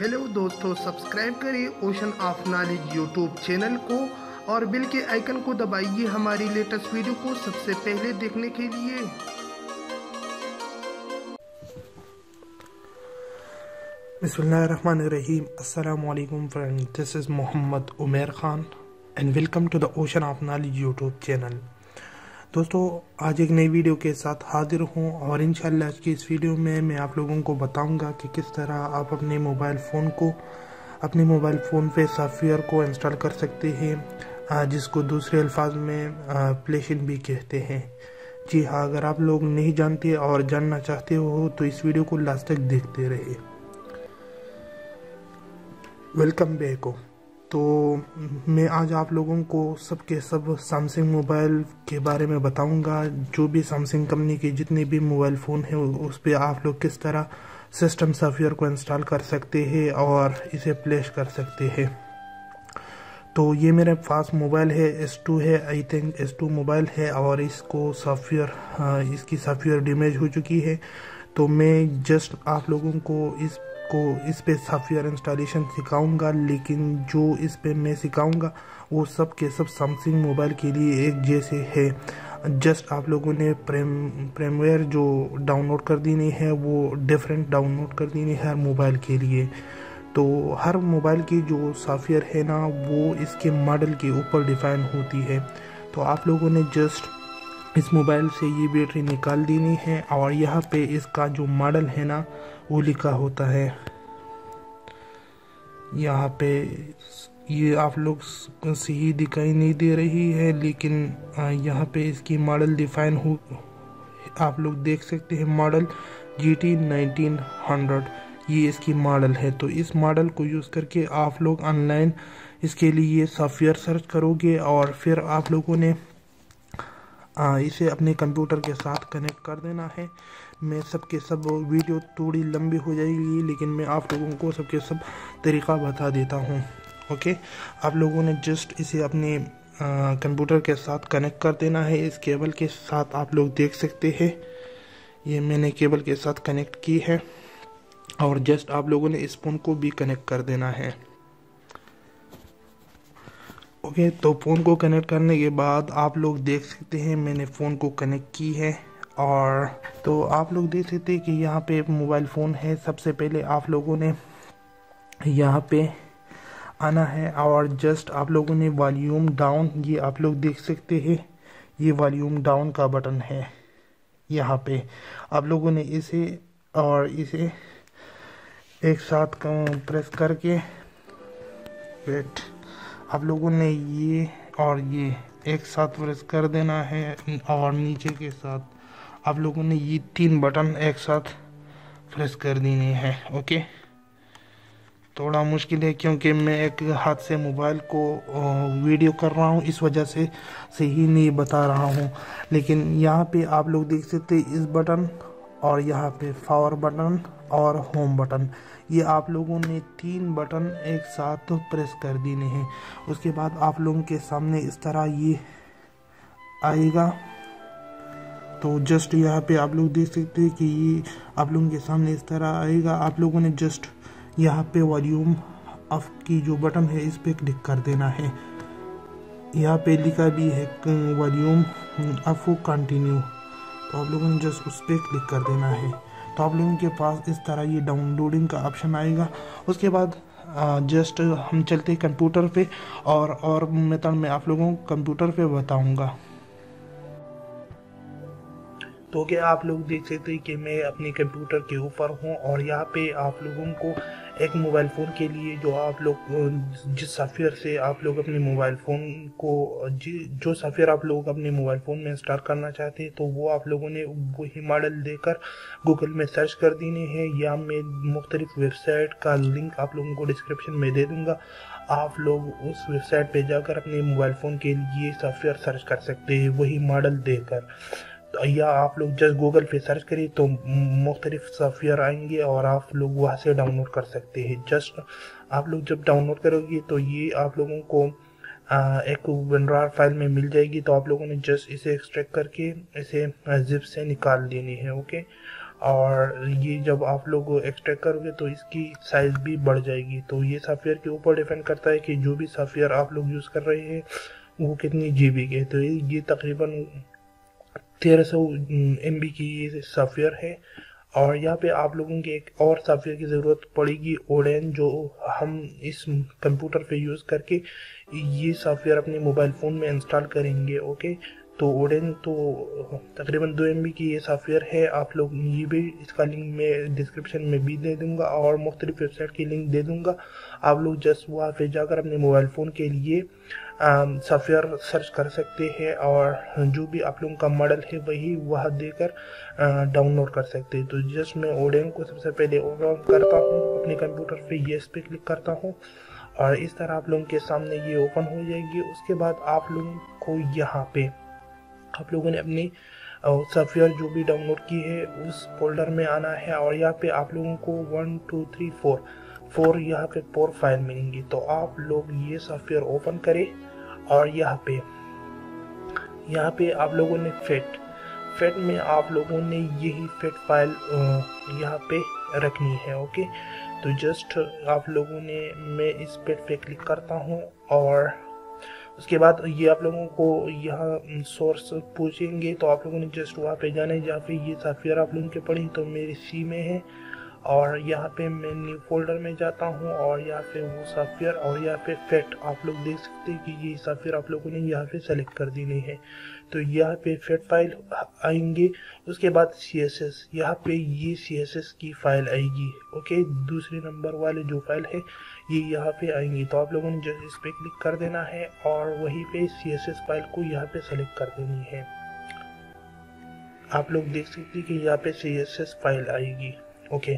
Hello दोस्तों, subscribe करिए ocean of knowledge YouTube channel को और बेल के आइकन को दबाइए हमारी लेटेस्ट वीडियो को सबसे पहले देखने के लिए। बिस्मिल्लाहिर्रहमानिर्रहीम। अस्सलाम वालेकुम friends, this is Mohammad Umar Khan and welcome to the ocean of knowledge YouTube channel. दोस्तों, आज एक नई वीडियो के साथ हाजिर हूँ और इंशाल्लाह आज की इस वीडियो में मैं आप लोगों को बताऊंगा कि किस तरह आप अपने मोबाइल फ़ोन पे सॉफ्टवेयर को इंस्टॉल कर सकते हैं, जिसको दूसरे अल्फाज में प्लेशन भी कहते हैं। जी हाँ, अगर आप लोग नहीं जानते और जानना चाहते हो तो इस वीडियो को लास्ट तक देखते रहिए। वेलकम बैक हो। तो मैं आज आप लोगों को सब सैमसंग मोबाइल के बारे में बताऊंगा। जो भी सैमसंग कंपनी के जितने भी मोबाइल फ़ोन हैं उस पर आप लोग किस तरह सिस्टम सॉफ्टवेयर को इंस्टॉल कर सकते हैं और इसे प्लेस कर सकते हैं। तो ये मेरे पास मोबाइल है, S2 है, आई थिंक S2 मोबाइल है और इसकी सॉफ्टवेयर डैमेज हो चुकी है। तो मैं जस्ट आप लोगों को इस पे सॉफ्टवेयर इंस्टॉलेशन सिखाऊंगा, लेकिन जो इस पे मैं सिखाऊंगा वो सब के सब सैमसंग मोबाइल के लिए एक जैसे है। जस्ट आप लोगों ने प्रीमियर जो डाउनलोड कर देनी है वो डिफरेंट डाउनलोड कर देनी है हर मोबाइल के लिए। तो हर मोबाइल की जो सॉफ्टवेयर है ना वो इसके मॉडल के ऊपर डिफाइन होती है। तो आप लोगों ने जस्ट इस मोबाइल से ये बैटरी निकाल देनी है और यहाँ पे इसका जो मॉडल है ना वो लिखा होता है। यहाँ पे ये आप लोग सही दिखाई नहीं दे रही है, लेकिन यहाँ पे इसकी मॉडल डिफाइन हो, आप लोग देख सकते हैं। मॉडल GT 1900 ये इसकी मॉडल है। तो इस मॉडल को यूज़ करके आप लोग ऑनलाइन इसके लिए सॉफ्टवेयर सर्च करोगे और फिर आप लोगों ने इसे अपने कंप्यूटर के साथ कनेक्ट कर देना है। मैं सब वीडियो थोड़ी लंबी हो जाएगी, लेकिन मैं आप लोगों को सब तरीक़ा बता देता हूँ। ओके, आप लोगों ने जस्ट इसे अपने कंप्यूटर के साथ कनेक्ट कर देना है। इस केबल के साथ आप लोग देख सकते हैं, ये मैंने केबल के साथ कनेक्ट की है और जस्ट आप लोगों ने इस फ़ोन को भी कनेक्ट कर देना है। ओके, तो फ़ोन को कनेक्ट करने के बाद आप लोग देख सकते हैं मैंने फ़ोन को कनेक्ट की है और तो आप लोग देख सकते हैं कि यहाँ पे मोबाइल फ़ोन है। सबसे पहले आप लोगों ने यहाँ पे आना है और जस्ट आप लोगों ने वॉल्यूम डाउन, ये आप लोग देख सकते हैं, ये वॉल्यूम डाउन का बटन है। यहाँ पे आप लोगों ने इसे एक साथ प्रेस करके आप लोगों ने ये और ये एक साथ प्रेस कर देना है और नीचे के साथ आप लोगों ने ये 3 बटन एक साथ प्रेस कर देने हैं। ओके, थोड़ा मुश्किल है क्योंकि मैं एक हाथ से मोबाइल को वीडियो कर रहा हूँ, इस वजह से सही नहीं बता रहा हूँ। लेकिन यहाँ पे आप लोग देख सकते हैं इस बटन और यहाँ पे पावर बटन और होम बटन, ये आप लोगों ने 3 बटन एक साथ प्रेस कर देने हैं। उसके बाद आप लोगों के सामने इस तरह ये आएगा। तो जस्ट यहाँ पे आप लोग देख सकते हैं कि ये आप लोगों के सामने इस तरह आएगा। आप लोगों ने जस्ट यहाँ पे वॉल्यूम अप की जो बटन है इस पे क्लिक कर देना है। यहाँ पे लिखा भी है वॉल्यूम अप कंटिन्यू, तो आप लोगों ने जस्ट उस पर क्लिक कर देना है। तो आप लोगों के पास इस तरह ये डाउनलोडिंग का ऑप्शन आएगा। उसके बाद जस्ट हम चलते हैं कंप्यूटर पे और मेथड में आप लोगों को कंप्यूटर पे बताऊंगा। तो क्या आप लोग देख सकते हैं कि मैं अपने कंप्यूटर के ऊपर हूँ और यहाँ पे आप लोगों को एक मोबाइल फ़ोन के लिए जो आप लोग जिस सॉफ्टवेयर से आप लोग अपने मोबाइल फ़ोन को जो सॉफ्टवेयर आप लोग अपने मोबाइल फ़ोन में इंस्टॉल करना चाहते हैं, तो वो आप लोगों ने वही मॉडल देकर गूगल में सर्च कर देने हैं या मैं मुख्तलिफ वेबसाइट का लिंक आप लोगों को डिस्क्रिप्शन में दे दूँगा। आप लोग उस वेबसाइट पे जाकर अपने मोबाइल फ़ोन के लिए सॉफ्टवेयर सर्च कर सकते हैं वही मॉडल देकर। या आप लोग जस्ट गूगल पे सर्च करिए तो मुख्तलिफ सॉफ्टवेयर आएंगे और आप लोग वहाँ से डाउनलोड कर सकते हैं। जस्ट आप लोग जब डाउनलोड करोगे तो ये आप लोगों को एक WinRAR फाइल में मिल जाएगी। तो आप लोगों ने जस्ट इसे एक्सट्रैक्ट करके इसे जिप से निकाल देनी है। ओके, और ये जब आप लोग एक्सट्रैक्ट करोगे तो इसकी साइज़ भी बढ़ जाएगी। तो ये सॉफ्टवेयर के ऊपर डिपेंड करता है कि जो भी सॉफ्टवेयर आप लोग यूज़ कर रहे हैं वो कितनी GB के। तो ये तकरीबन 1300 MB की ये सॉफ्टवेयर है। और यहाँ पे आप लोगों के एक और सॉफ्टवेयर की ज़रूरत पड़ेगी, ओडेन, जो हम इस कंप्यूटर पे यूज़ करके ये सॉफ्टवेयर अपने मोबाइल फ़ोन में इंस्टॉल करेंगे। ओके, तो ओडेन तो तकरीबन 2 MB की ये सॉफ्टवेयर है। आप लोग ये भी, इसका लिंक मैं डिस्क्रिप्शन में भी दे दूंगा और मुख्तलिफ वेबसाइट की लिंक दे दूंगा। आप लोग जस्ट वहाँ पे जाकर अपने मोबाइल फ़ोन के लिए सॉफ्टवेयर सर्च कर सकते हैं और जो भी आप लोगों का मॉडल है वही वह देकर डाउनलोड कर सकते हैं। तो जस्ट मैं ओडेन को सबसे पहले ओपन करता हूँ अपने कंप्यूटर पे, येस पे क्लिक करता हूँ और इस तरह आप लोगों के सामने ये ओपन हो जाएगी। उसके बाद आप लोगों को यहाँ पे आप लोगों ने अपनी सॉफ्टवेयर जो भी डाउनलोड की है उस फोल्डर में आना है और यहाँ पे आप लोगों को 1 2 3 4 यहाँ पे 4 फाइल मिलेंगी। तो आप लोग ये सॉफ्टवेयर ओपन करें और यहाँ पे आप लोगों ने फेट में आप लोगों ने यही फेट फाइल यहाँ पे रखनी है। ओके, तो जस्ट आप लोगों ने, मैं इस पेट पे क्लिक करता हूँ और उसके बाद ये आप लोगों को यहाँ सोर्स पूछेंगे। तो आप लोगों ने जस्ट वहाँ पे जाना है जहाँ पे ये सॉफ्टवेयर आप लोगों के पड़ी। तो मेरी सी में है और यहाँ पे मैं न्यू फोल्डर में जाता हूँ और यहाँ पे वो सॉफ्टवेयर और यहाँ पे फेट आप लोग देख सकते हैं कि ये सॉफ्टवेयर आप लोगों ने यहाँ पे सेलेक्ट कर देनी है। तो यहाँ पे फेट फाइल आएंगे। उसके बाद CSS, यहाँ पे ये CSS की फाइल आएगी। ओके, दूसरे नंबर वाले जो फाइल है ये यहाँ पे आएंगी। तो आप लोगों ने जस्ट इस पे क्लिक कर देना है और वहीं पे CSS फाइल को यहाँ पे सेलेक्ट कर देनी है। आप लोग देख सकते हैं कि यहाँ पे CSS फाइल आएगी। ओके,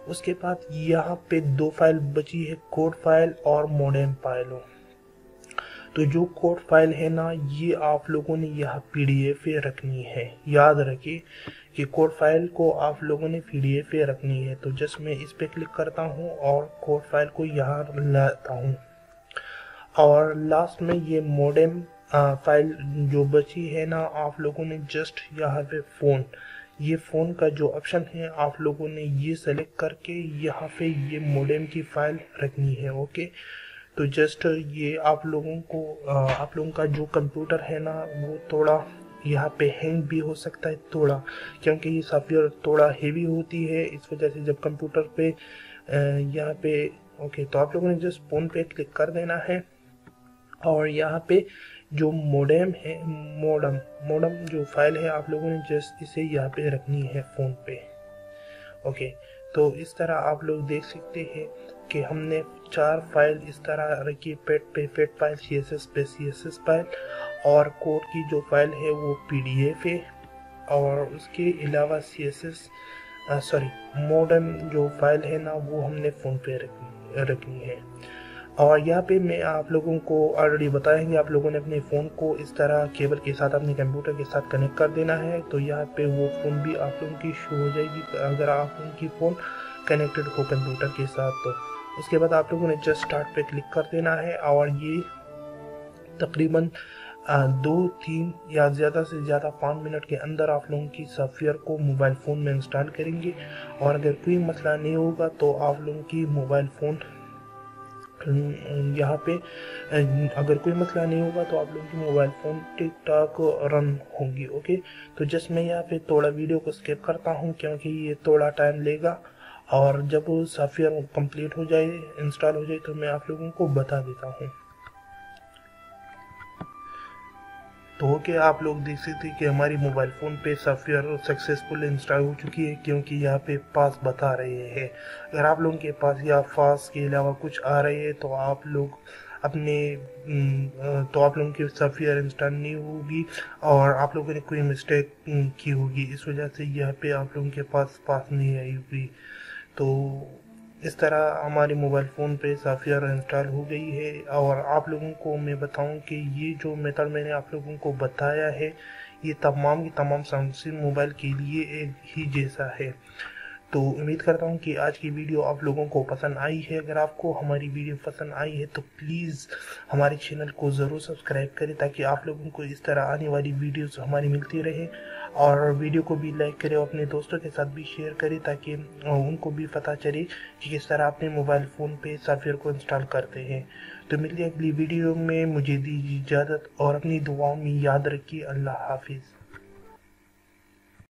उसके बाद यहाँ पे 2 फाइल बची है, कोड फाइल और मॉडेम फाइल। तो जो कोड फाइल है ना, ये आप लोगों ने यहाँ PDF पे रखनी है। याद रखिए कि कोड फाइल को आप लोगों ने PDF पे रखनी है। तो जस्ट मैं इस पे क्लिक करता हूँ और कोड फाइल को यहाँ लाता हूँ और लास्ट में ये मॉडेम फाइल जो बची है ना, आप लोगों ने जस्ट यहाँ पे फ़ोन का जो ऑप्शन है आप लोगों ने ये सेलेक्ट करके यहाँ पे ये मॉडेम की फाइल रखनी है। ओके, तो जस्ट ये आप लोगों का जो कंप्यूटर है ना वो थोड़ा यहाँ पे हैंग भी हो सकता है थोड़ा, क्योंकि ये सॉफ्टवेयर थोड़ा हेवी होती है। इस वजह से जब कंप्यूटर पे यहाँ पे ओके, तो आप लोगों ने जस्ट फ़ोन पे क्लिक कर देना है और यहाँ पे जो मॉडेम जो फाइल है आप लोगों ने जस्ट इसे यहाँ पे रखनी है फ़ोन पे। ओके, तो इस तरह आप लोग देख सकते हैं कि हमने 4 फाइल इस तरह रखी, पेट फाइल, CSS पे CSS फाइल और कोड की जो फाइल है वो PDF है और उसके अलावा मॉडेम जो फाइल है ना वो हमने फ़ोन पे रखनी है। और यहाँ पे मैं आप लोगों को ऑलरेडी बताया कि आप लोगों ने अपने फ़ोन को इस तरह केबल के साथ अपने कंप्यूटर के साथ कनेक्ट कर देना है। तो यहाँ पे वो फ़ोन भी आप लोगों की शो हो जाएगी अगर आप उनकी फ़ोन कनेक्टेड हो कंप्यूटर के साथ। तो उसके बाद आप लोगों ने जस्ट स्टार्ट पे क्लिक कर देना है और ये तकरीबन 2-3 या ज़्यादा से ज़्यादा 5 मिनट के अंदर आप लोगों की सॉफ्टवेयर को मोबाइल फ़ोन में इंस्टॉल करेंगे। और अगर कोई मसला नहीं होगा तो आप लोगों की मोबाइल फ़ोन यहाँ पे अगर कोई मसला नहीं होगा तो आप लोगों की मोबाइल फ़ोन ठीक ठाक रन होंगी। ओके, तो जस्ट मैं यहाँ पे थोड़ा वीडियो को स्किप करता हूँ क्योंकि ये थोड़ा टाइम लेगा और जब सॉफ्टवेयर कंप्लीट हो जाए, इंस्टॉल हो जाए, तो मैं आप लोगों को बता देता हूँ। तो ओके, आप लोग देख सकते हैं कि हमारी मोबाइल फ़ोन पे सॉफ्टवेयर सक्सेसफुल इंस्टॉल हो चुकी है क्योंकि यहाँ पे पास बता रहे हैं। अगर आप लोगों के पास या पास के अलावा कुछ आ रहे हैं तो आप लोग आप लोगों की सॉफ्टवेयर इंस्टॉल नहीं होगी और आप लोगों ने कोई मिस्टेक की होगी, इस वजह से यहाँ पे आप लोगों के पास नहीं आई हुई। तो इस तरह हमारी मोबाइल फ़ोन पे सॉफ्टवेयर इंस्टॉल हो गई है। और आप लोगों को मैं बताऊं कि ये जो मेथड मैंने आप लोगों को बताया है ये तमाम की तमाम सैमसंग मोबाइल के लिए एक ही जैसा है। तो उम्मीद करता हूं कि आज की वीडियो आप लोगों को पसंद आई है। अगर आपको हमारी वीडियो पसंद आई है तो प्लीज़ हमारे चैनल को ज़रूर सब्सक्राइब करें ताकि आप लोगों को इस तरह आने वाली वीडियोस हमारी मिलती रहे। और वीडियो को भी लाइक करें और अपने दोस्तों के साथ भी शेयर करें ताकि उनको भी पता चले कि किस तरह अपने मोबाइल फ़ोन पे सॉफ्टवेयर को इंस्टॉल करते हैं। तो मिलते हैं अगली वीडियो में, मुझे दीजिए इजाज़त और अपनी दुआओं में याद रखिए। अल्लाह हाफिज़।